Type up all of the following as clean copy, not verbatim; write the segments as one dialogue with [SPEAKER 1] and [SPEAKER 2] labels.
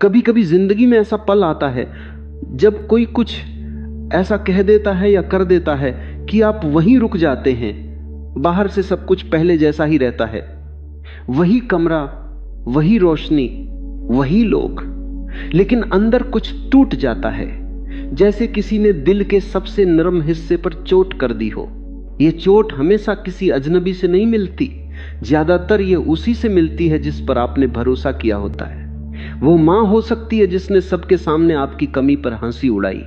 [SPEAKER 1] कभी कभी जिंदगी में ऐसा पल आता है जब कोई कुछ ऐसा कह देता है या कर देता है कि आप वहीं रुक जाते हैं। बाहर से सब कुछ पहले जैसा ही रहता है, वही कमरा, वही रोशनी, वही लोग, लेकिन अंदर कुछ टूट जाता है, जैसे किसी ने दिल के सबसे नरम हिस्से पर चोट कर दी हो। ये चोट हमेशा किसी अजनबी से नहीं मिलती, ज्यादातर ये उसी से मिलती है जिस पर आपने भरोसा किया होता है। वो माँ हो सकती है जिसने सबके सामने आपकी कमी पर हंसी उड़ाई।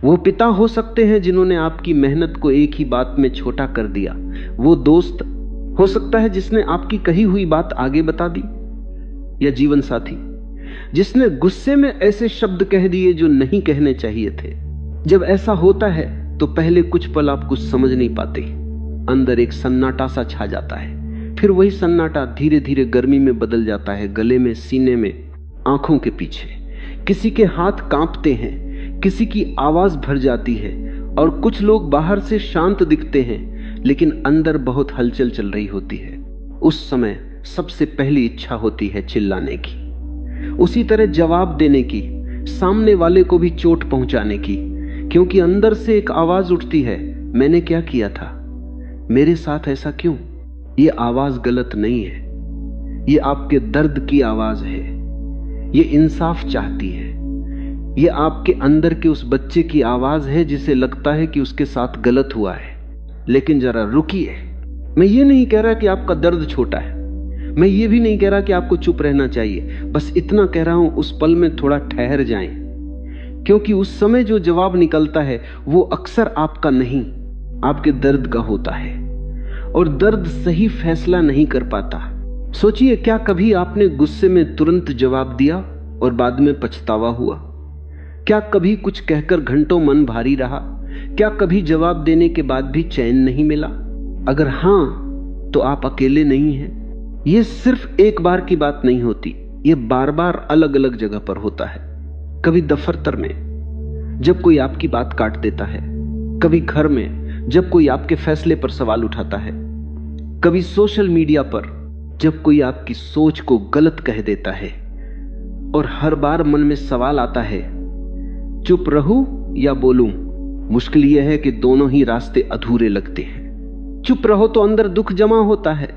[SPEAKER 1] वो पिता हो सकते हैं जिन्होंने आपकी मेहनत को एक ही बात में छोटा कर दिया। वो दोस्त हो सकता है जिसने आपकी कही हुई बात आगे बता दी, या जीवन साथी जिसने गुस्से में ऐसे शब्द कह दिए जो नहीं कहने चाहिए थे। जब ऐसा होता है तो पहले कुछ पल आप कुछ समझ नहीं पाते, अंदर एक सन्नाटा सा छा जाता है। फिर वही सन्नाटा धीरे धीरे गर्मी में बदल जाता है, गले में, सीने में, आंखों के पीछे। किसी के हाथ कांपते हैं, किसी की आवाज भर जाती है, और कुछ लोग बाहर से शांत दिखते हैं लेकिन अंदर बहुत हलचल चल रही होती है। उस समय सबसे पहली इच्छा होती है चिल्लाने की, उसी तरह जवाब देने की, सामने वाले को भी चोट पहुंचाने की, क्योंकि अंदर से एक आवाज उठती है, मैंने क्या किया था, मेरे साथ ऐसा क्यों। ये आवाज गलत नहीं है, ये आपके दर्द की आवाज है, ये इंसाफ चाहती है, ये आपके अंदर के उस बच्चे की आवाज है जिसे लगता है कि उसके साथ गलत हुआ है। लेकिन जरा रुकिए, मैं ये नहीं कह रहा कि आपका दर्द छोटा है, मैं ये भी नहीं कह रहा कि आपको चुप रहना चाहिए, बस इतना कह रहा हूं उस पल में थोड़ा ठहर जाएं, क्योंकि उस समय जो जवाब निकलता है वो अक्सर आपका नहीं, आपके दर्द का होता है, और दर्द सही फैसला नहीं कर पाता। सोचिए, क्या कभी आपने गुस्से में तुरंत जवाब दिया और बाद में पछतावा हुआ? क्या कभी कुछ कहकर घंटों मन भारी रहा? क्या कभी जवाब देने के बाद भी चैन नहीं मिला? अगर हां, तो आप अकेले नहीं हैं। यह सिर्फ एक बार की बात नहीं होती, यह बार बार अलग अलग जगह पर होता है। कभी दफ्तर में जब कोई आपकी बात काट देता है, कभी घर में जब कोई आपके फैसले पर सवाल उठाता है, कभी सोशल मीडिया पर जब कोई आपकी सोच को गलत कह देता है, और हर बार मन में सवाल आता है, चुप रहूं या बोलूं? मुश्किल यह है कि दोनों ही रास्ते अधूरे लगते हैं। चुप रहो तो अंदर दुख जमा होता है,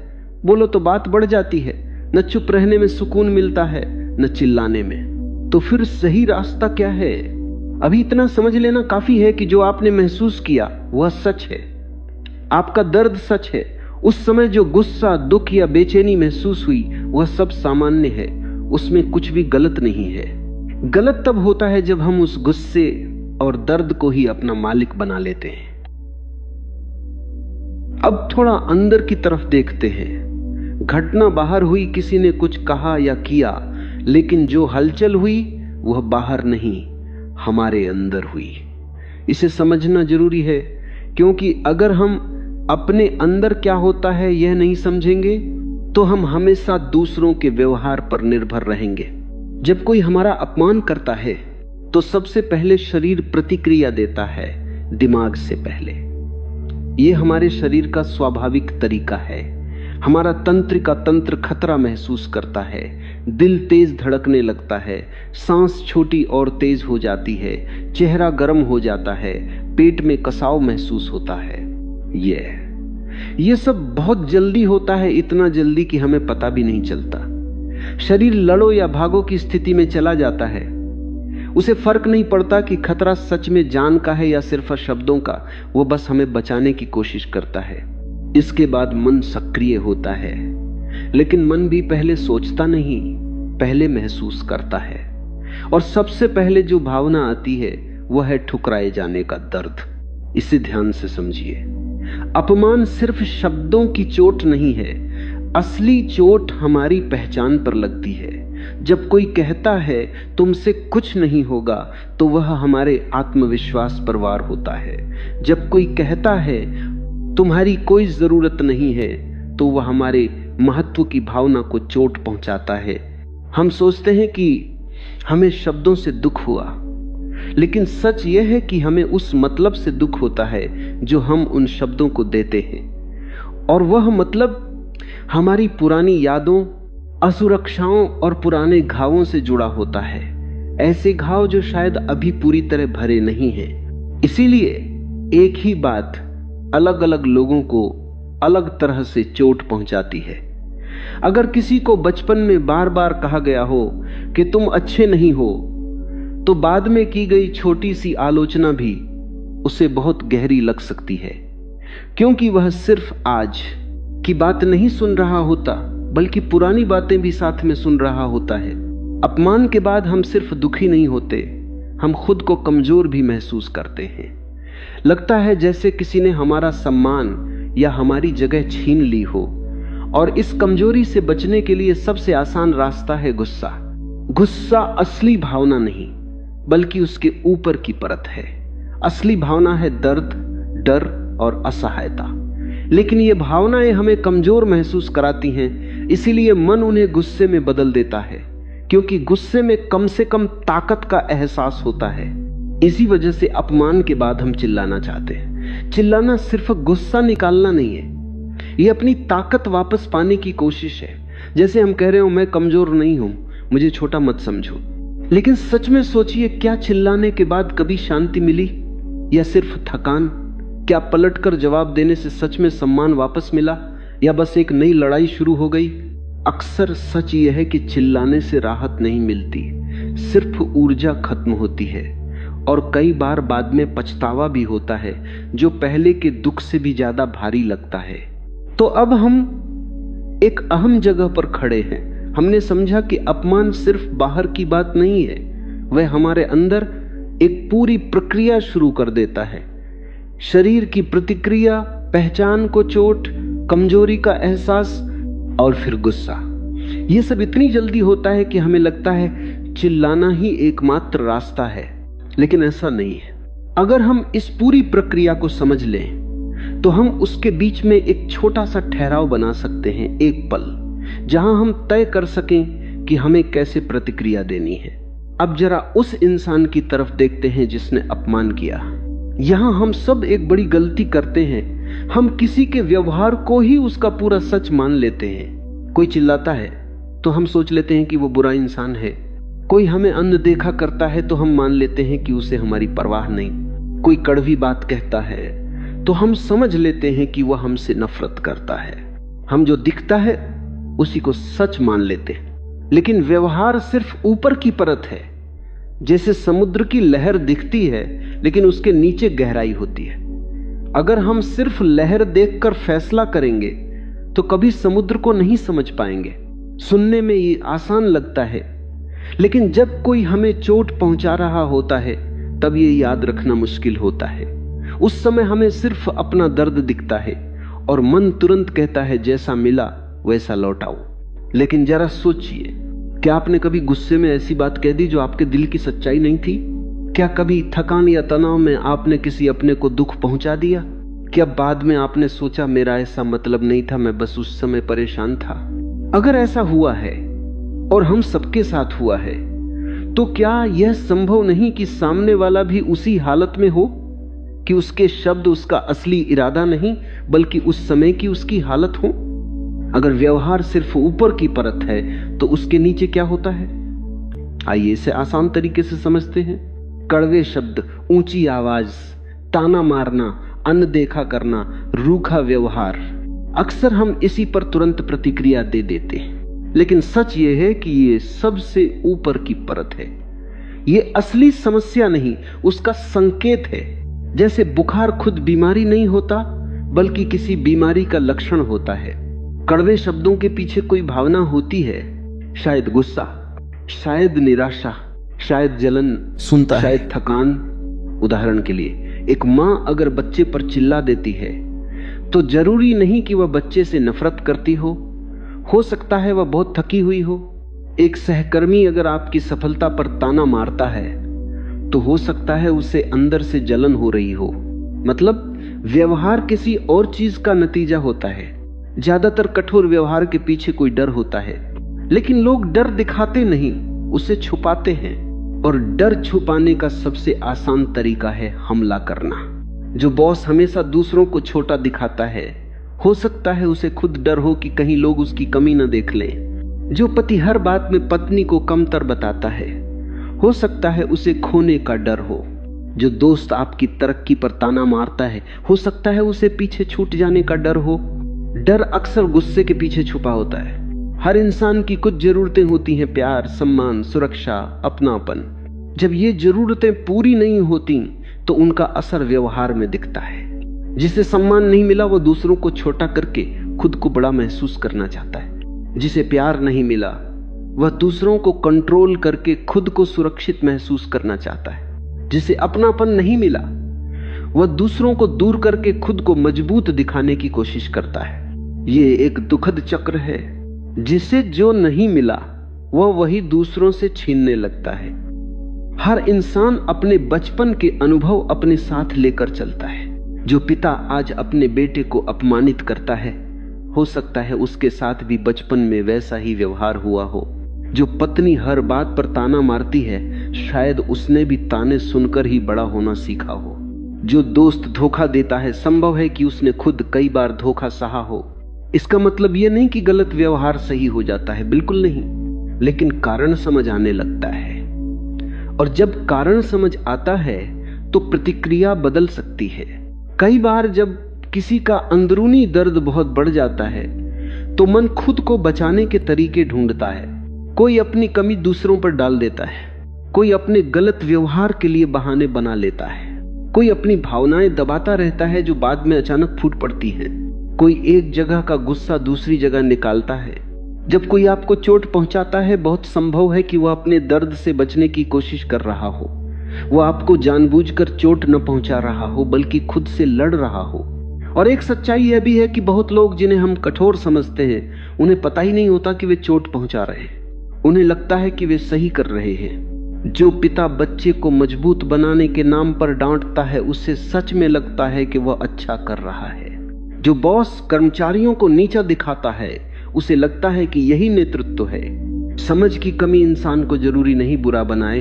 [SPEAKER 1] बोलो तो बात बढ़ जाती है। न चुप रहने में सुकून मिलता है, न चिल्लाने में। तो फिर सही रास्ता क्या है? अभी इतना समझ लेना काफी है कि जो आपने महसूस किया वह सच है, आपका दर्द सच है। उस समय जो गुस्सा, दुख या बेचैनी महसूस हुई वह सब सामान्य है, उसमें कुछ भी गलत नहीं है। गलत तब होता है जब हम उस गुस्से और दर्द को ही अपना मालिक बना लेते हैं। अब थोड़ा अंदर की तरफ देखते हैं। घटना बाहर हुई, किसी ने कुछ कहा या किया, लेकिन जो हलचल हुई वह बाहर नहीं, हमारे अंदर हुई। इसे समझना जरूरी है, क्योंकि अगर हम अपने अंदर क्या होता है यह नहीं समझेंगे तो हम हमेशा दूसरों के व्यवहार पर निर्भर रहेंगे। जब कोई हमारा अपमान करता है तो सबसे पहले शरीर प्रतिक्रिया देता है, दिमाग से पहले। यह हमारे शरीर का स्वाभाविक तरीका है। हमारा तंत्र का तंत्र खतरा महसूस करता है, दिल तेज धड़कने लगता है, सांस छोटी और तेज हो जाती है, चेहरा गर्म हो जाता है, पेट में कसाव महसूस होता है। यह सब बहुत जल्दी होता है, इतना जल्दी कि हमें पता भी नहीं चलता। शरीर लड़ो या भागो की स्थिति में चला जाता है। उसे फर्क नहीं पड़ता कि खतरा सच में जान का है या सिर्फ शब्दों का, वो बस हमें बचाने की कोशिश करता है। इसके बाद मन सक्रिय होता है, लेकिन मन भी पहले सोचता नहीं, पहले महसूस करता है। और सबसे पहले जो भावना आती है वह है ठुकराए जाने का दर्द। इसे ध्यान से समझिए। अपमान सिर्फ शब्दों की चोट नहीं है, असली चोट हमारी पहचान पर लगती है। जब कोई कहता है तुमसे कुछ नहीं होगा तो वह हमारे आत्मविश्वास पर वार होता है। जब कोई कहता है तुम्हारी कोई जरूरत नहीं है तो वह हमारे महत्व की भावना को चोट पहुंचाता है। हम सोचते हैं कि हमें शब्दों से दुख हुआ, लेकिन सच यह है कि हमें उस मतलब से दुख होता है जो हम उन शब्दों को देते हैं, और वह मतलब हमारी पुरानी यादों, असुरक्षाओं और पुराने घावों से जुड़ा होता है, ऐसे घाव जो शायद अभी पूरी तरह भरे नहीं हैं। इसीलिए एक ही बात अलग अलग लोगों को अलग तरह से चोट पहुंचाती है। अगर किसी को बचपन में बार बार कहा गया हो कि तुम अच्छे नहीं हो, तो बाद में की गई छोटी सी आलोचना भी उसे बहुत गहरी लग सकती है, क्योंकि वह सिर्फ आज की बात नहीं सुन रहा होता, बल्कि पुरानी बातें भी साथ में सुन रहा होता है। अपमान के बाद हम सिर्फ दुखी नहीं होते, हम खुद को कमजोर भी महसूस करते हैं। लगता है जैसे किसी ने हमारा सम्मान या हमारी जगह छीन ली हो, और इस कमजोरी से बचने के लिए सबसे आसान रास्ता है गुस्सा। गुस्सा असली भावना नहीं, बल्कि उसके ऊपर की परत है। असली भावना है दर्द, डर और असहायता। लेकिन ये भावनाएं हमें कमजोर महसूस कराती हैं, इसीलिए मन उन्हें गुस्से में बदल देता है, क्योंकि गुस्से में कम से कम ताकत का एहसास होता है। इसी वजह से अपमान के बाद हम चिल्लाना चाहते हैं। चिल्लाना सिर्फ गुस्सा निकालना नहीं है, ये अपनी ताकत वापस पाने की कोशिश है। जैसे हम कह रहे हो मैं कमजोर नहीं हूं, मुझे छोटा मत समझो। लेकिन सच में सोचिए, क्या चिल्लाने के बाद कभी शांति मिली या सिर्फ थकान? क्या पलटकर जवाब देने से सच में सम्मान वापस मिला या बस एक नई लड़ाई शुरू हो गई? अक्सर सच यह है कि चिल्लाने से राहत नहीं मिलती, सिर्फ ऊर्जा खत्म होती है, और कई बार बाद में पछतावा भी होता है, जो पहले के दुख से भी ज्यादा भारी लगता है। तो अब हम एक अहम जगह पर खड़े हैं। हमने समझा कि अपमान सिर्फ बाहर की बात नहीं है, वह हमारे अंदर एक पूरी प्रक्रिया शुरू कर देता है। शरीर की प्रतिक्रिया, पहचान को चोट, कमजोरी का एहसास और फिर गुस्सा। यह सब इतनी जल्दी होता है कि हमें लगता है चिल्लाना ही एकमात्र रास्ता है, लेकिन ऐसा नहीं है। अगर हम इस पूरी प्रक्रिया को समझ लें तो हम उसके बीच में एक छोटा सा ठहराव बना सकते हैं, एक पल जहां हम तय कर सकें कि हमें कैसे प्रतिक्रिया देनी है। अब जरा उस इंसान की तरफ देखते हैं जिसने अपमान किया। यहां हम सब एक बड़ी गलती करते हैं, हम किसी के व्यवहार को ही उसका पूरा सच मान लेते हैं। कोई चिल्लाता है तो हम सोच लेते हैं कि वो बुरा इंसान है। कोई हमें अनदेखा करता है तो हम मान लेते हैं कि उसे हमारी परवाह नहीं। कोई कड़वी बात कहता है तो हम समझ लेते हैं कि वह हमसे नफरत करता है। हम जो दिखता है उसी को सच मान लेते हैं। लेकिन व्यवहार सिर्फ ऊपर की परत है। जैसे समुद्र की लहर दिखती है, लेकिन उसके नीचे गहराई होती है। अगर हम सिर्फ लहर देखकर फैसला करेंगे तो कभी समुद्र को नहीं समझ पाएंगे। सुनने में ये आसान लगता है, लेकिन जब कोई हमें चोट पहुंचा रहा होता है तब ये याद रखना मुश्किल होता है। उस समय हमें सिर्फ अपना दर्द दिखता है और मन तुरंत कहता है जैसा मिला वैसा लौटाओ। लेकिन जरा सोचिए, क्या आपने कभी गुस्से में ऐसी बात कह दी जो आपके दिल की सच्चाई नहीं थी? क्या कभी थकान या तनाव में आपने किसी अपने को दुख पहुंचा दिया? क्या बाद में आपने सोचा मेरा ऐसा मतलब नहीं था, मैं बस उस समय परेशान था? अगर ऐसा हुआ है और हम सबके साथ हुआ है, तो क्या यह संभव नहीं कि सामने वाला भी उसी हालत में हो, कि उसके शब्द उसका असली इरादा नहीं बल्कि उस समय की उसकी हालत हो? अगर व्यवहार सिर्फ ऊपर की परत है तो उसके नीचे क्या होता है? आइए इसे आसान तरीके से समझते हैं। कड़वे शब्द, ऊंची आवाज, ताना मारना, अनदेखा करना, रूखा व्यवहार, अक्सर हम इसी पर तुरंत प्रतिक्रिया दे देते हैं। लेकिन सच ये है कि ये सबसे ऊपर की परत है। ये असली समस्या नहीं, उसका संकेत है। जैसे बुखार खुद बीमारी नहीं होता, बल्कि किसी बीमारी का लक्षण होता है। कड़वे शब्दों के पीछे कोई भावना होती है, शायद गुस्सा, शायद निराशा, शायद जलन, सुनता शायद है। थकान। उदाहरण के लिए, एक मां अगर बच्चे पर चिल्ला देती है तो जरूरी नहीं कि वह बच्चे से नफरत करती हो सकता है वह बहुत थकी हुई हो। एक सहकर्मी अगर आपकी सफलता पर ताना मारता है तो हो सकता है उसे अंदर से जलन हो रही हो। मतलब व्यवहार किसी और चीज का नतीजा होता है। ज्यादातर कठोर व्यवहार के पीछे कोई डर होता है, लेकिन लोग डर दिखाते नहीं, उसे छुपाते हैं। और डर छुपाने का सबसे आसान तरीका है हमला करना। जो बॉस हमेशा दूसरों को छोटा दिखाता है, हो सकता है उसे खुद डर हो कि कहीं लोग उसकी कमी न देख लें, जो पति हर बात में पत्नी को कमतर बताता है, हो सकता है उसे खोने का डर हो। जो दोस्त आपकी तरक्की पर ताना मारता है, हो सकता है उसे पीछे छूट जाने का डर हो। डर अक्सर गुस्से के पीछे छुपा होता है। हर इंसान की कुछ जरूरतें होती हैं, प्यार, सम्मान, सुरक्षा, अपनापन। जब ये जरूरतें पूरी नहीं होती तो उनका असर व्यवहार में दिखता है। जिसे सम्मान नहीं मिला वो दूसरों को छोटा करके खुद को बड़ा महसूस करना चाहता है। जिसे प्यार नहीं मिला वह दूसरों को कंट्रोल करके खुद को सुरक्षित महसूस करना चाहता है। जिसे अपनापन नहीं मिला वह दूसरों को दूर करके खुद को मजबूत दिखाने की कोशिश करता है। ये एक दुखद चक्र है। जिसे जो नहीं मिला वह वही दूसरों से छीनने लगता है। हर इंसान अपने बचपन के अनुभव अपने साथ लेकर चलता है। जो पिता आज अपने बेटे को अपमानित करता है, हो सकता है उसके साथ भी बचपन में वैसा ही व्यवहार हुआ हो। जो पत्नी हर बात पर ताना मारती है, शायद उसने भी ताने सुनकर ही बड़ा होना सीखा हो। जो दोस्त धोखा देता है, संभव है कि उसने खुद कई बार धोखा सहा हो। इसका मतलब यह नहीं कि गलत व्यवहार सही हो जाता है, बिल्कुल नहीं, लेकिन कारण समझ आने लगता है। और जब कारण समझ आता है तो प्रतिक्रिया बदल सकती है। कई बार जब किसी का अंदरूनी दर्द बहुत बढ़ जाता है तो मन खुद को बचाने के तरीके ढूंढता है। कोई अपनी कमी दूसरों पर डाल देता है, कोई अपने गलत व्यवहार के लिए बहाने बना लेता है, कोई अपनी भावनाएं दबाता रहता है जो बाद में अचानक फूट पड़ती हैं। कोई एक जगह का गुस्सा दूसरी जगह निकालता है। जब कोई आपको चोट पहुंचाता है, बहुत संभव है कि वह अपने दर्द से बचने की कोशिश कर रहा हो। वह आपको जानबूझकर चोट न पहुंचा रहा हो, बल्कि खुद से लड़ रहा हो। और एक सच्चाई यह भी है कि बहुत लोग जिन्हें हम कठोर समझते हैं, उन्हें पता ही नहीं होता कि वे चोट पहुंचा रहे हैं। उन्हें लगता है कि वे सही कर रहे हैं। जो पिता बच्चे को मजबूत बनाने के नाम पर डांटता है, उससे सच में लगता है कि वह अच्छा कर रहा है। जो बॉस कर्मचारियों को नीचा दिखाता है, उसे लगता है कि यही नेतृत्व है। समझ की कमी इंसान को जरूरी नहीं बुरा बनाए,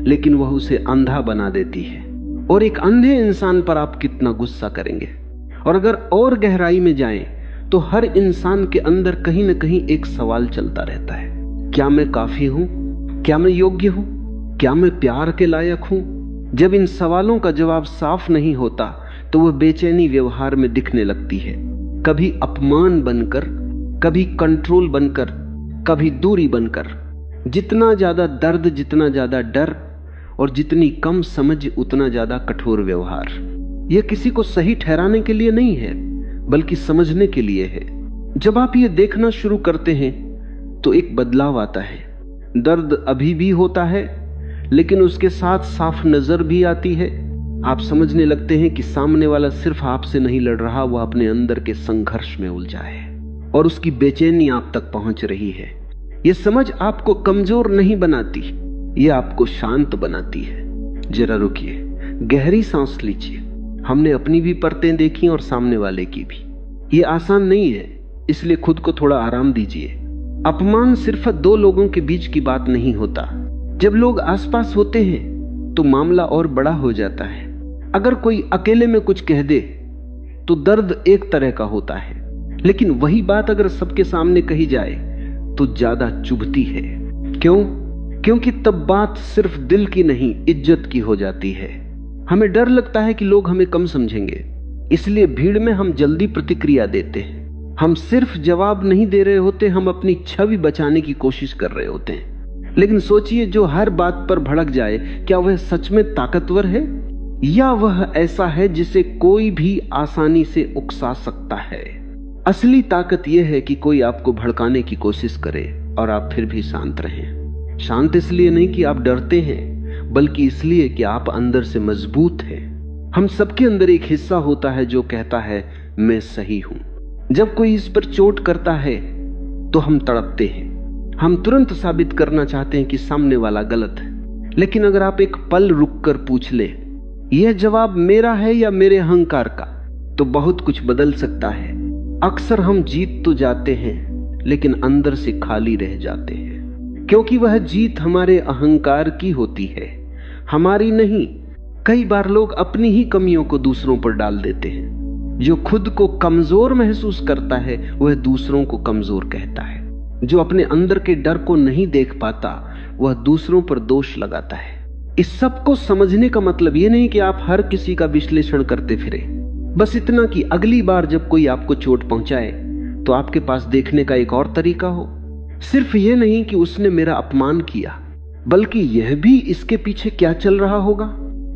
[SPEAKER 1] लेकिन वह उसे अंधा बना देती है। और एक अंधे इंसान पर आप कितना गुस्सा करेंगे। और अगर और गहराई में जाएं तो हर इंसान के अंदर कहीं न कहीं एक सवाल चलता रहता है, क्या मैं काफी हूं? क्या मैं योग्य हूं? क्या मैं प्यार के लायक हूं? जब इन सवालों का जवाब साफ नहीं होता तो वह बेचैनी व्यवहार में दिखने लगती है। कभी अपमान बनकर, कभी कंट्रोल बनकर, कभी दूरी बनकर। जितना ज्यादा दर्द, जितना ज्यादा डर और जितनी कम समझ, उतना ज्यादा कठोर व्यवहार। यह किसी को सही ठहराने के लिए नहीं है, बल्कि समझने के लिए है। जब आप ये देखना शुरू करते हैं तो एक बदलाव आता है। दर्द अभी भी होता है, लेकिन उसके साथ साफ नजर भी आती है। आप समझने लगते हैं कि सामने वाला सिर्फ आपसे नहीं लड़ रहा, वह अपने अंदर के संघर्ष में उलझा है और उसकी बेचैनी आप तक पहुंच रही है। यह समझ आपको कमजोर नहीं बनाती, यह आपको शांत बनाती है। जरा रुकिए, गहरी सांस लीजिए। हमने अपनी भी परतें देखी और सामने वाले की भी। यह आसान नहीं है, इसलिए खुद को थोड़ा आराम दीजिए। अपमान सिर्फ दो लोगों के बीच की बात नहीं होता। जब लोग आसपास होते हैं तो मामला और बड़ा हो जाता है। अगर कोई अकेले में कुछ कह दे तो दर्द एक तरह का होता है, लेकिन वही बात अगर सबके सामने कही जाए तो ज्यादा चुभती है। क्यों? क्योंकि तब बात सिर्फ दिल की नहीं, इज्जत की हो जाती है। हमें डर लगता है कि लोग हमें कम समझेंगे, इसलिए भीड़ में हम जल्दी प्रतिक्रिया देते हैं। हम सिर्फ जवाब नहीं दे रहे होते, हम अपनी छवि बचाने की कोशिश कर रहे होते हैं। लेकिन सोचिए, जो हर बात पर भड़क जाए, क्या वह सच में ताकतवर है, या वह ऐसा है जिसे कोई भी आसानी से उकसा सकता है? असली ताकत यह है कि कोई आपको भड़काने की कोशिश करे और आप फिर भी शांत रहें। शांत इसलिए नहीं कि आप डरते हैं, बल्कि इसलिए कि आप अंदर से मजबूत हैं। हम सबके अंदर एक हिस्सा होता है जो कहता है मैं सही हूं। जब कोई इस पर चोट करता है तो हम तड़पते हैं। हम तुरंत साबित करना चाहते हैं कि सामने वाला गलत है। लेकिन अगर आप एक पल रुककर पूछ ले, यह जवाब मेरा है या मेरे अहंकार का, तो बहुत कुछ बदल सकता है। अक्सर हम जीत तो जाते हैं, लेकिन अंदर से खाली रह जाते हैं, क्योंकि वह जीत हमारे अहंकार की होती है, हमारी नहीं। कई बार लोग अपनी ही कमियों को दूसरों पर डाल देते हैं। जो खुद को कमजोर महसूस करता है वह दूसरों को कमजोर कहता है। जो अपने अंदर के डर को नहीं देख पाता वह दूसरों पर दोष लगाता है। इस सब को समझने का मतलब यह नहीं कि आप हर किसी का विश्लेषण करते फिरे, बस इतना कि अगली बार जब कोई आपको चोट पहुंचाए तो आपके पास देखने का एक और तरीका हो। सिर्फ यह नहीं कि उसने मेरा अपमान किया, बल्कि यह भी इसके पीछे क्या चल रहा होगा।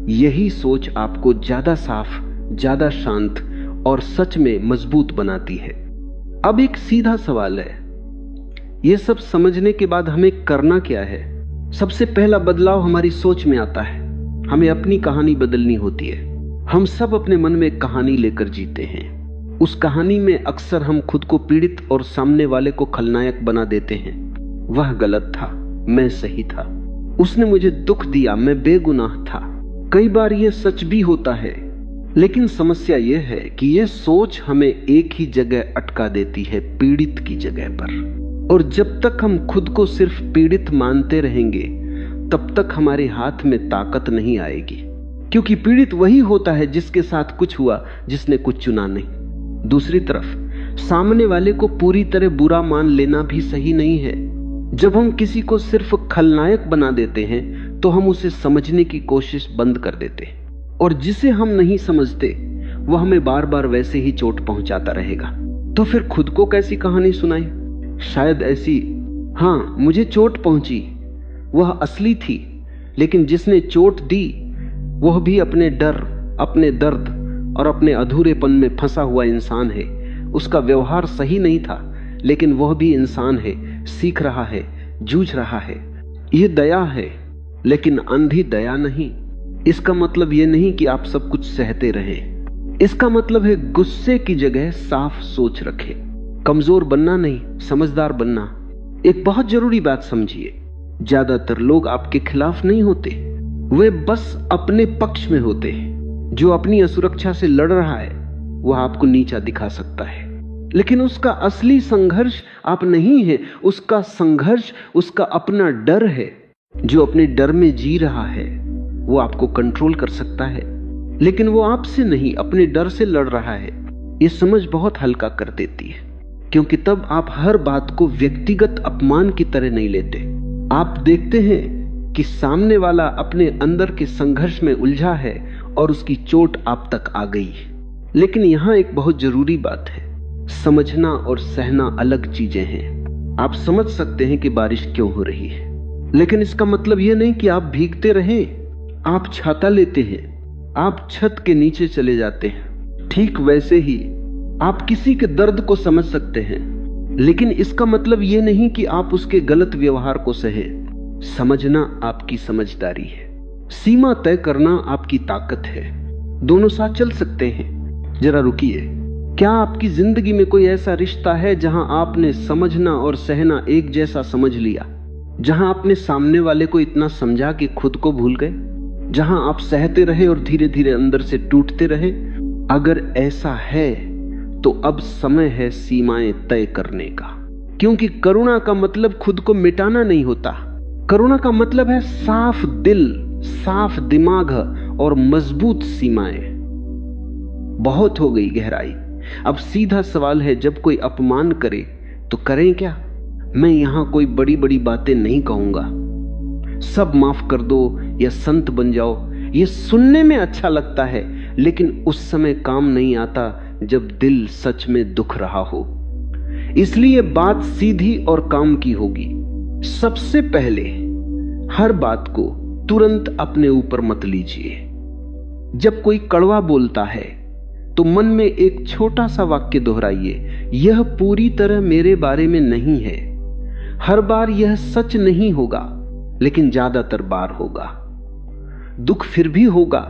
[SPEAKER 1] यही सोच आपको ज्यादा साफ, ज्यादा शांत और सच में मजबूत बनाती है। अब एक सीधा सवाल है, यह सब समझने के बाद हमें करना क्या है? सबसे पहला बदलाव हमारी सोच में आता है। हमें अपनी कहानी बदलनी होती है। हम सब अपने मन में एक कहानी लेकर जीते हैं। उस कहानी में अक्सर हम खुद को पीड़ित और सामने वाले को खलनायक बना देते हैं। वह गलत था, मैं सही था, उसने मुझे दुख दिया, मैं बेगुनाह था। कई बार यह सच भी होता है, लेकिन समस्या यह है कि यह सोच हमें एक ही जगह अटका देती है, पीड़ित की जगह पर। और जब तक हम खुद को सिर्फ पीड़ित मानते रहेंगे तब तक हमारे हाथ में ताकत नहीं आएगी, क्योंकि पीड़ित वही होता है जिसके साथ कुछ हुआ, जिसने कुछ चुना नहीं। दूसरी तरफ सामने वाले को पूरी तरह बुरा मान लेना भी सही नहीं है। जब हम किसी को सिर्फ खलनायक बना देते हैं तो हम उसे समझने की कोशिश बंद कर देते हैं, और जिसे हम नहीं समझते वह हमें बार बार वैसे ही चोट पहुंचाता रहेगा। तो फिर खुद को कैसी कहानी सुनाएं? शायद ऐसी, हाँ मुझे चोट पहुंची, वह असली थी, लेकिन जिसने चोट दी वह भी अपने डर, अपने दर्द और अपने अधूरेपन में फंसा हुआ इंसान है। उसका व्यवहार सही नहीं था, लेकिन वह भी इंसान है, सीख रहा है, जूझ रहा है। यह दया है, लेकिन अंधी दया नहीं। इसका मतलब यह नहीं कि आप सब कुछ सहते रहें। इसका मतलब है गुस्से की जगह साफ सोच रखें। कमजोर बनना नहीं, समझदार बनना। एक बहुत जरूरी बात समझिए, ज्यादातर लोग आपके खिलाफ नहीं होते, वे बस अपने पक्ष में होते हैं। जो अपनी असुरक्षा से लड़ रहा है वह आपको नीचा दिखा सकता है, लेकिन उसका असली संघर्ष आप नहीं है। उसका संघर्ष उसका अपना डर है। जो अपने डर में जी रहा है वो आपको कंट्रोल कर सकता है, लेकिन वो आपसे नहीं, अपने डर से लड़ रहा है। ये समझ बहुत हल्का कर देती है, क्योंकि तब आप हर बात को व्यक्तिगत अपमान की तरह नहीं लेते। आप देखते हैं कि सामने वाला अपने अंदर के संघर्ष में उलझा है और उसकी चोट आप तक आ गई है। लेकिन यहां एक बहुत जरूरी बात है, समझना और सहना अलग चीजें हैं। आप समझ सकते हैं कि बारिश क्यों हो रही है, लेकिन इसका मतलब यह नहीं कि आप भीगते रहें। आप छाता लेते हैं, आप छत के नीचे चले जाते हैं। ठीक वैसे ही आप किसी के दर्द को समझ सकते हैं, लेकिन इसका मतलब यह नहीं कि आप उसके गलत व्यवहार को सहें। समझना आपकी समझदारी है, सीमा तय करना आपकी ताकत है। दोनों साथ चल सकते हैं। जरा रुकिए, क्या आपकी जिंदगी में कोई ऐसा रिश्ता है जहां आपने समझना और सहना एक जैसा समझ लिया, जहां आपने सामने वाले को इतना समझा कि खुद को भूल गए, जहां आप सहते रहे और धीरे धीरे अंदर से टूटते रहे? अगर ऐसा है तो अब समय है सीमाएं तय करने का, क्योंकि करुणा का मतलब खुद को मिटाना नहीं होता। करुणा का मतलब है साफ दिल, साफ दिमाग और मजबूत सीमाएं। बहुत हो गई गहराई। अब सीधा सवाल है, जब कोई अपमान करे तो करें क्या? मैं यहां कोई बड़ी बड़ी बातें नहीं कहूंगा, सब माफ कर दो या संत बन जाओ। यह सुनने में अच्छा लगता है, लेकिन उस समय काम नहीं आता जब दिल सच में दुख रहा हो। इसलिए बात सीधी और काम की होगी। सबसे पहले हर बात को तुरंत अपने ऊपर मत लीजिए। जब कोई कड़वा बोलता है तो मन में एक छोटा सा वाक्य दोहराइए, यह पूरी तरह मेरे बारे में नहीं है। हर बार यह सच नहीं होगा, लेकिन ज्यादातर बार होगा। दुख फिर भी होगा,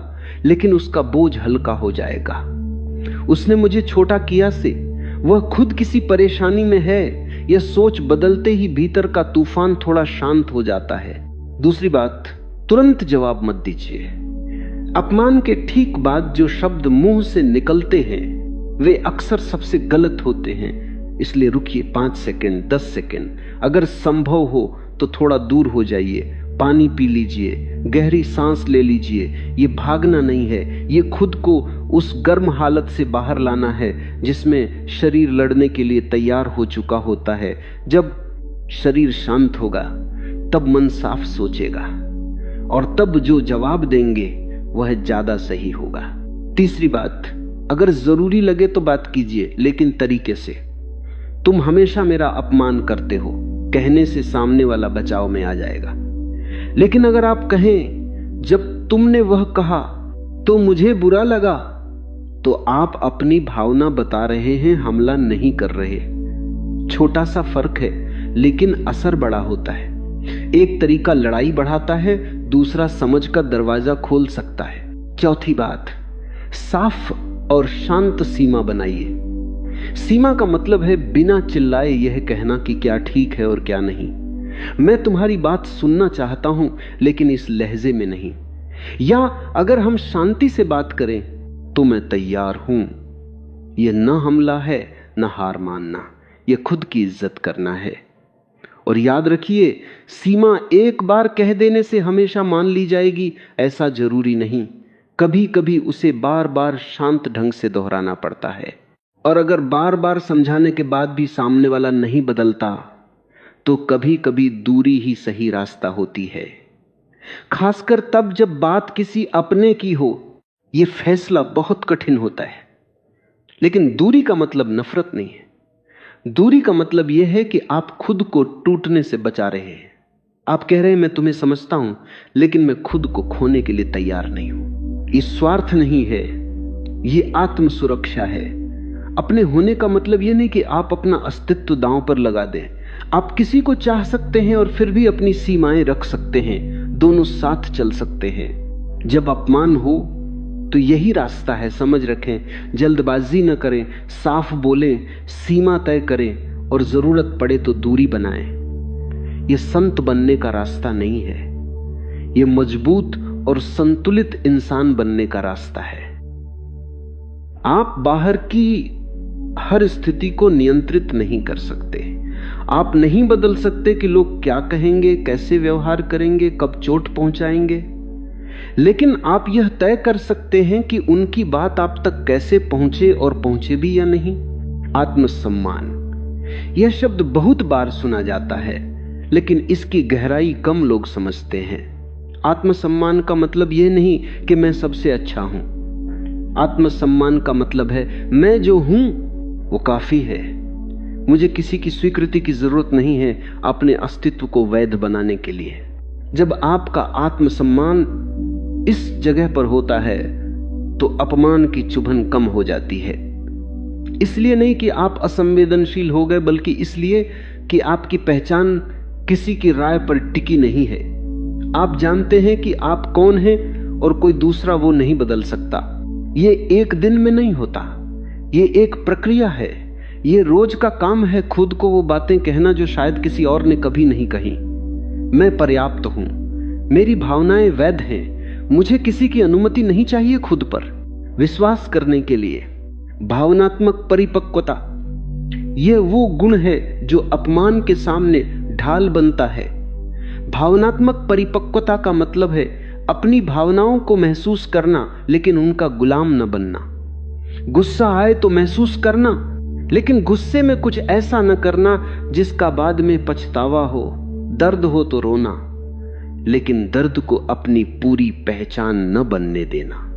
[SPEAKER 1] लेकिन उसका बोझ हल्का हो जाएगा। उसने मुझे छोटा किया से वह खुद किसी परेशानी में है, यह सोच बदलते ही भीतर का तूफान थोड़ा शांत हो जाता है। दूसरी बात, तुरंत जवाब मत दीजिए। अपमान के ठीक बाद जो शब्द मुंह से निकलते हैं वे अक्सर सबसे गलत होते हैं। इसलिए रुकिए 5 सेकंड, 10 सेकंड, अगर संभव हो तो थोड़ा दूर हो जाइए, पानी पी लीजिए, गहरी सांस ले लीजिए। ये भागना नहीं है, ये खुद को उस गर्म हालत से बाहर लाना है जिसमें शरीर लड़ने के लिए तैयार हो चुका होता है। जब शरीर शांत होगा, तब मन साफ सोचेगा, और तब जो जवाब देंगे वह ज्यादा सही होगा। तीसरी बात, अगर जरूरी लगे तो बात कीजिए, लेकिन तरीके से। तुम हमेशा मेरा अपमान करते हो, कहने से सामने वाला बचाव में आ जाएगा। लेकिन अगर आप कहें, जब तुमने वह कहा तो मुझे बुरा लगा, तो आप अपनी भावना बता रहे हैं, हमला नहीं कर रहे। छोटा सा फर्क है, लेकिन असर बड़ा होता है। एक तरीका लड़ाई बढ़ाता है, दूसरा समझ का दरवाजा खोल सकता है। चौथी बात, साफ और शांत सीमा बनाइए। सीमा का मतलब है बिना चिल्लाए यह कहना कि क्या ठीक है और क्या नहीं। मैं तुम्हारी बात सुनना चाहता हूं, लेकिन इस लहजे में नहीं। या अगर हम शांति से बात करें तो मैं तैयार हूं। यह न हमला है, न हार मानना, यह खुद की इज्जत करना है। और याद रखिए, सीमा एक बार कह देने से हमेशा मान ली जाएगी ऐसा जरूरी नहीं। कभी कभी उसे बार बार शांत ढंग से दोहराना पड़ता है। और अगर बार बार समझाने के बाद भी सामने वाला नहीं बदलता, तो कभी कभी दूरी ही सही रास्ता होती है। खासकर तब जब बात किसी अपने की हो, यह फैसला बहुत कठिन होता है। लेकिन दूरी का मतलब नफरत नहीं है। दूरी का मतलब यह है कि आप खुद को टूटने से बचा रहे हैं। आप कह रहे हैं, मैं तुम्हें समझता हूं, लेकिन मैं खुद को खोने के लिए तैयार नहीं हूं। ये स्वार्थ नहीं है, ये आत्म सुरक्षा है। अपने होने का मतलब यह नहीं कि आप अपना अस्तित्व दांव पर लगा दें। आप किसी को चाह सकते हैं और फिर भी अपनी सीमाएं रख सकते हैं। दोनों साथ चल सकते हैं। जब अपमान हो तो यही रास्ता है, समझ रखें। जल्दबाजी न करें, साफ बोलें, सीमा तय करें, और जरूरत पड़े तो दूरी बनाएं। यह संत बनने का रास्ता नहीं है, यह मजबूत और संतुलित इंसान बनने का रास्ता है। आप बाहर की हर स्थिति को नियंत्रित नहीं कर सकते। आप नहीं बदल सकते कि लोग क्या कहेंगे, कैसे व्यवहार करेंगे, कब चोट पहुंचाएंगे। लेकिन आप यह तय कर सकते हैं कि उनकी बात आप तक कैसे पहुंचे, और पहुंचे भी या नहीं। आत्मसम्मान, यह शब्द बहुत बार सुना जाता है, लेकिन इसकी गहराई कम लोग समझते हैं। आत्मसम्मान का मतलब यह नहीं कि मैं सबसे अच्छा हूं। आत्मसम्मान का मतलब है, मैं जो हूं वो काफी है। मुझे किसी की स्वीकृति की जरूरत नहीं है अपने अस्तित्व को वैध बनाने के लिए। जब आपका आत्मसम्मान इस जगह पर होता है तो अपमान की चुभन कम हो जाती है। इसलिए नहीं कि आप असंवेदनशील हो गए, बल्कि इसलिए कि आपकी पहचान किसी की राय पर टिकी नहीं है। आप जानते हैं कि आप कौन हैं, और कोई दूसरा वो नहीं बदल सकता। ये एक दिन में नहीं होता, ये एक प्रक्रिया है। ये रोज का काम है खुद को वो बातें कहना जो शायद किसी और ने कभी नहीं कही। मैं पर्याप्त हूं, मेरी भावनाएं वैध हैं, मुझे किसी की अनुमति नहीं चाहिए खुद पर विश्वास करने के लिए। भावनात्मक परिपक्वता, यह वो गुण है जो अपमान के सामने ढाल बनता है। भावनात्मक परिपक्वता का मतलब है अपनी भावनाओं को महसूस करना, लेकिन उनका गुलाम न बनना। गुस्सा आए तो महसूस करना, लेकिन गुस्से में कुछ ऐसा न करना जिसका बाद में पछतावा हो। दर्द हो तो रोना, लेकिन दर्द को अपनी पूरी पहचान न बनने देना।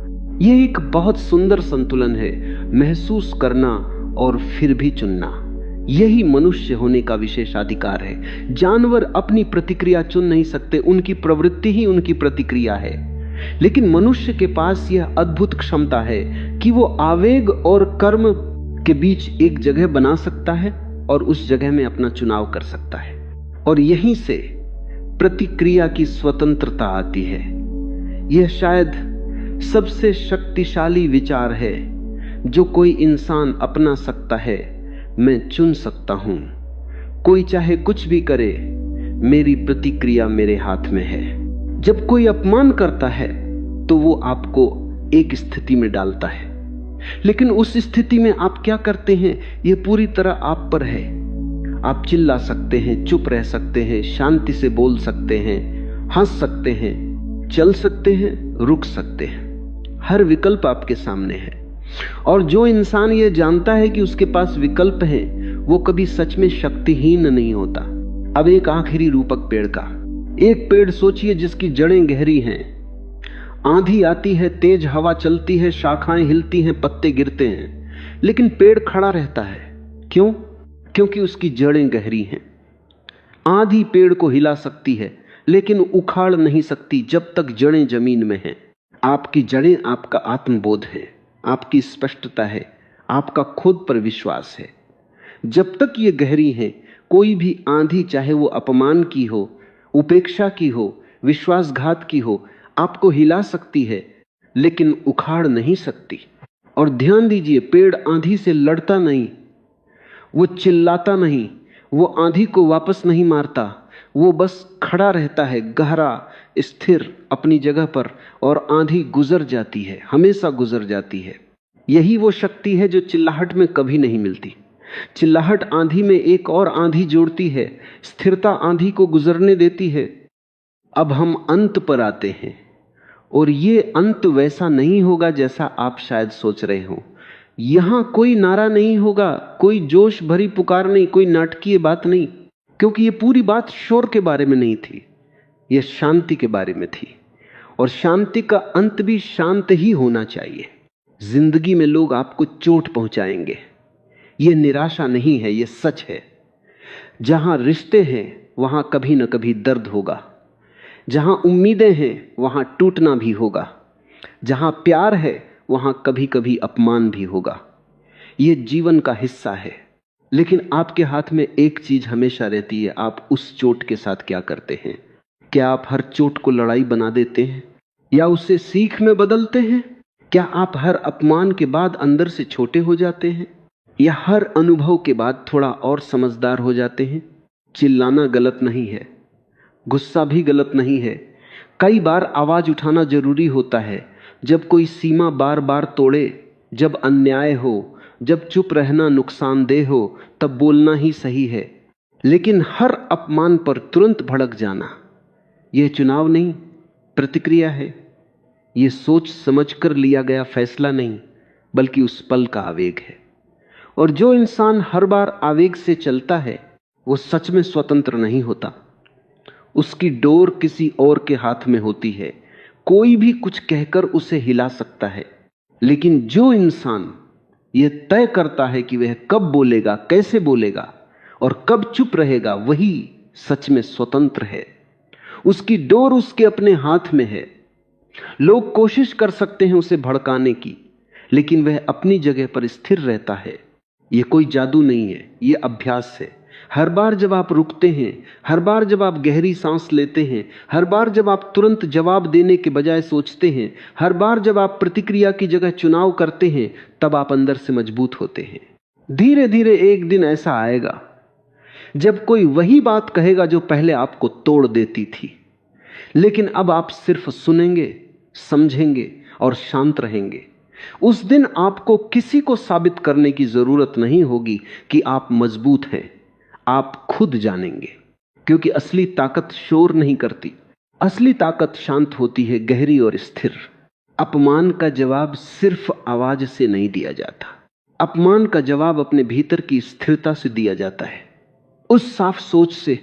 [SPEAKER 1] यह एक बहुत सुंदर संतुलन है, महसूस करना और फिर भी चुनना। यही मनुष्य होने का विशेषाधिकार है। जानवर अपनी प्रतिक्रिया चुन नहीं सकते, उनकी प्रवृत्ति ही उनकी प्रतिक्रिया है। लेकिन मनुष्य के पास यह अद्भुत क्षमता है कि वो आवेग और कर्म के बीच एक जगह बना सकता है और उस जगह में अपना चुनाव कर सकता है। और यहीं से प्रतिक्रिया की स्वतंत्रता आती है। यह शायद सबसे शक्तिशाली विचार है जो कोई इंसान अपना सकता है। मैं चुन सकता हूं, कोई चाहे कुछ भी करे, मेरी प्रतिक्रिया मेरे हाथ में है। जब कोई अपमान करता है तो वो आपको एक स्थिति में डालता है, लेकिन उस स्थिति में आप क्या करते हैं यह पूरी तरह आप पर है। आप चिल्ला सकते हैं, चुप रह सकते हैं, शांति से बोल सकते हैं, हंस सकते हैं, चल सकते हैं, रुक सकते हैं। हर विकल्प आपके सामने है। और जो इंसान ये जानता है कि उसके पास विकल्प है, वो कभी सच में शक्तिहीन नहीं होता। अब एक आखिरी रूपक पेड़ का। एक पेड़ सोचिए जिसकी जड़ें गहरी हैं। आंधी आती है, तेज हवा चलती है, शाखाएं हिलती हैं, पत्ते गिरते हैं, लेकिन पेड़ खड़ा रहता है। क्यों? क्योंकि उसकी जड़ें गहरी हैं। आंधी पेड़ को हिला सकती है लेकिन उखाड़ नहीं सकती जब तक जड़ें जमीन में हैं। आपकी जड़ें आपका आत्मबोध है, आपकी स्पष्टता है, आपका खुद पर विश्वास है। जब तक ये गहरी हैं, कोई भी आंधी, चाहे वो अपमान की हो, उपेक्षा की हो, विश्वासघात की हो, आपको हिला सकती है लेकिन उखाड़ नहीं सकती। और ध्यान दीजिए, पेड़ आंधी से लड़ता नहीं, वो चिल्लाता नहीं, वो आंधी को वापस नहीं मारता, वो बस खड़ा रहता है, गहरा, स्थिर अपनी जगह पर, और आंधी गुजर जाती है, हमेशा गुजर जाती है। यही वो शक्ति है जो चिल्लाहट में कभी नहीं मिलती। चिल्लाहट आंधी में एक और आंधी जोड़ती है, स्थिरता आंधी को गुजरने देती है। अब हम अंत पर आते हैं, और ये अंत वैसा नहीं होगा जैसा आप शायद सोच रहे हो। यहां कोई नारा नहीं होगा, कोई जोश भरी पुकार नहीं, कोई नाटकीय बात नहीं, क्योंकि ये पूरी बात शोर के बारे में नहीं थी, यह शांति के बारे में थी। और शांति का अंत भी शांत ही होना चाहिए। जिंदगी में लोग आपको चोट पहुंचाएंगे, यह निराशा नहीं है, यह सच है। जहां रिश्ते हैं वहां कभी न कभी दर्द होगा, जहां उम्मीदें हैं वहां टूटना भी होगा, जहां प्यार है वहां कभी कभी अपमान भी होगा। यह जीवन का हिस्सा है। लेकिन आपके हाथ में एक चीज हमेशा रहती है, आप उस चोट के साथ क्या करते हैं। क्या आप हर चोट को लड़ाई बना देते हैं या उसे सीख में बदलते हैं? क्या आप हर अपमान के बाद अंदर से छोटे हो जाते हैं या हर अनुभव के बाद थोड़ा और समझदार हो जाते हैं? चिल्लाना गलत नहीं है, गुस्सा भी गलत नहीं है। कई बार आवाज उठाना जरूरी होता है, जब कोई सीमा बार बार तोड़े, जब अन्याय हो, जब चुप रहना नुकसानदेह हो, तब बोलना ही सही है। लेकिन हर अपमान पर तुरंत भड़क जाना, यह चुनाव नहीं, प्रतिक्रिया है। यह सोच समझकर लिया गया फैसला नहीं, बल्कि उस पल का आवेग है। और जो इंसान हर बार आवेग से चलता है, वो सच में स्वतंत्र नहीं होता। उसकी डोर किसी और के हाथ में होती है। कोई भी कुछ कहकर उसे हिला सकता है, लेकिन जो इंसान यह तय करता है कि वह कब बोलेगा, कैसे बोलेगा और कब चुप रहेगा, वही सच में स्वतंत्र है। उसकी डोर उसके अपने हाथ में है। लोग कोशिश कर सकते हैं उसे भड़काने की, लेकिन वह अपनी जगह पर स्थिर रहता है। यह कोई जादू नहीं है, यह अभ्यास है। हर बार जब आप रुकते हैं, हर बार जब आप गहरी सांस लेते हैं, हर बार जब आप तुरंत जवाब देने के बजाय सोचते हैं, हर बार जब आप प्रतिक्रिया की जगह चुनाव करते हैं, तब आप अंदर से मजबूत होते हैं। धीरे धीरे एक दिन ऐसा आएगा जब कोई वही बात कहेगा जो पहले आपको तोड़ देती थी, लेकिन अब आप सिर्फ सुनेंगे, समझेंगे और शांत रहेंगे। उस दिन आपको किसी को साबित करने की जरूरत नहीं होगी कि आप मजबूत हैं। आप खुद जानेंगे, क्योंकि असली ताकत शोर नहीं करती, असली ताकत शांत होती है, गहरी और स्थिर। अपमान का जवाब सिर्फ आवाज से नहीं दिया जाता, अपमान का जवाब अपने भीतर की स्थिरता से दिया जाता है, उस साफ सोच से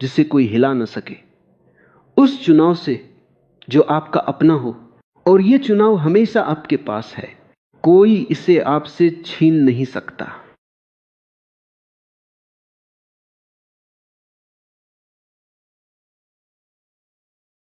[SPEAKER 1] जिसे कोई हिला न सके, उस चुनाव से जो आपका अपना हो। और यह चुनाव हमेशा आपके पास है, कोई इसे आपसे छीन नहीं सकता।